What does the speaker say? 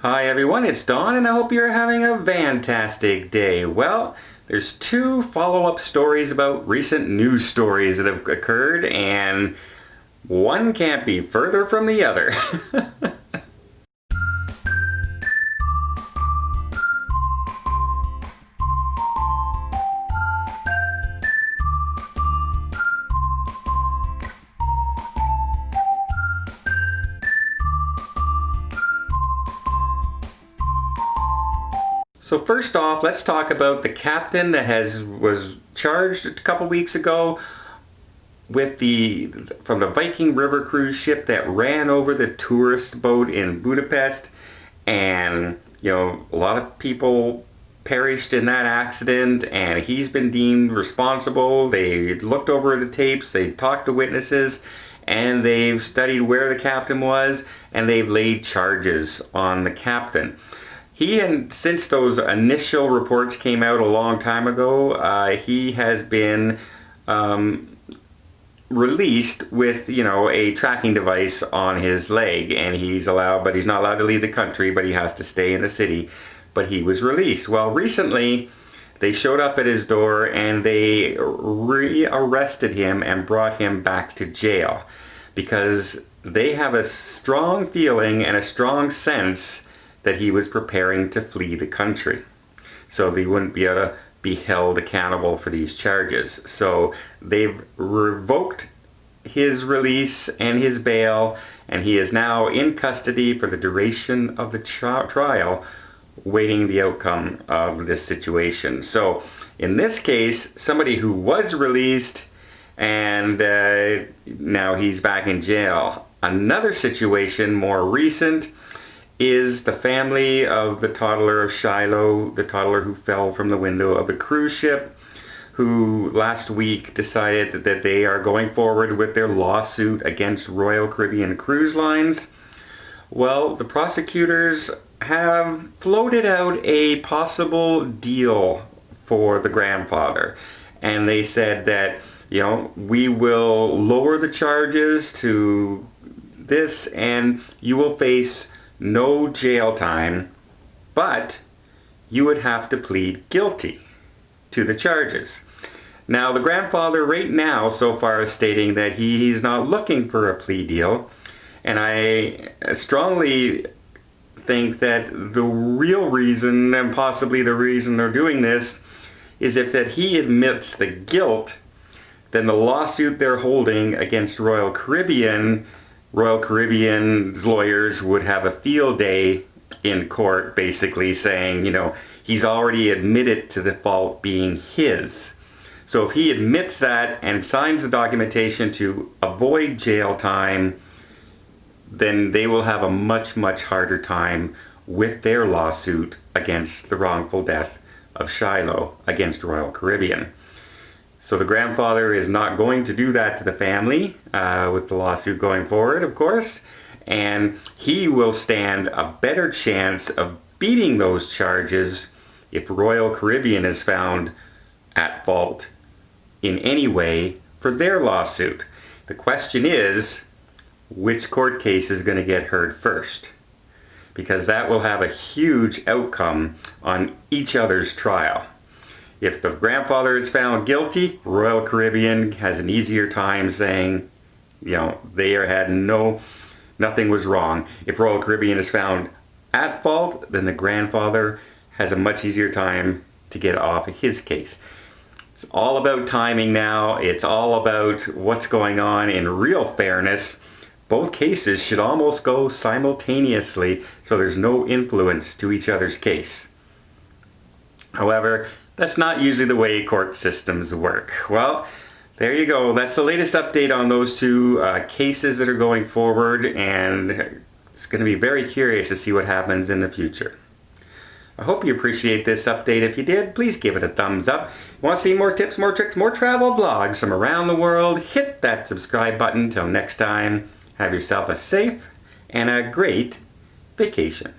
Hi everyone, it's Don and I hope you're having a fantastic day. Well, there's two follow-up stories about recent news stories that have occurred and one can't be further from the other. So first off, let's talk about the captain that was charged a couple weeks ago with from the Viking river cruise ship that ran over the tourist boat in Budapest, and a lot of people perished in that accident, and he's been deemed responsible. They looked over the tapes, they talked to witnesses, and they've studied where the captain was, and they've laid charges on the captain. Since those initial reports came out a long time ago, he has been released with, a tracking device on his leg, and he's not allowed to leave the country, but he has to stay in the city. But he was released. Well, recently they showed up at his door and they rearrested him and brought him back to jail because they have a strong feeling and a strong sense that he was preparing to flee the country. So they wouldn't be able to be held accountable for these charges. So they've revoked his release and his bail, and he is now in custody for the duration of the trial, waiting the outcome of this situation. So in this case, somebody who was released and now he's back in jail. Another situation, more recent, is the family of the toddler of Shiloh, the toddler who fell from the window of the cruise ship, who last week decided that they are going forward with their lawsuit against Royal Caribbean Cruise Lines. Well, the prosecutors have floated out a possible deal for the grandfather, and they said that, we will lower the charges to this and you will face no jail time, but you would have to plead guilty to the charges. Now, the grandfather right now so far is stating that he's not looking for a plea deal, and I strongly think that the real reason, and possibly the reason they're doing this, is if that he admits the guilt, then the lawsuit they're holding against Royal Caribbean's lawyers would have a field day in court, basically saying, he's already admitted to the fault being his. So if he admits that and signs the documentation to avoid jail time, then they will have a much, much harder time with their lawsuit against the wrongful death of Shiloh against Royal Caribbean. So the grandfather is not going to do that to the family with the lawsuit going forward, of course, and he will stand a better chance of beating those charges if Royal Caribbean is found at fault in any way for their lawsuit. The question is, which court case is going to get heard first? Because that will have a huge outcome on each other's trial. If the grandfather is found guilty, Royal Caribbean has an easier time saying, nothing was wrong. If Royal Caribbean is found at fault, then the grandfather has a much easier time to get off his case. It's all about timing now. It's all about what's going on in real fairness. Both cases should almost go simultaneously, so there's no influence to each other's case. However, that's not usually the way court systems work. Well, there you go. That's the latest update on those two cases that are going forward, and it's going to be very curious to see what happens in the future. I hope you appreciate this update. If you did, please give it a thumbs up. Want to see more tips, more tricks, more travel vlogs from around the world? Hit that subscribe button. Till next time, have yourself a safe and a great vacation.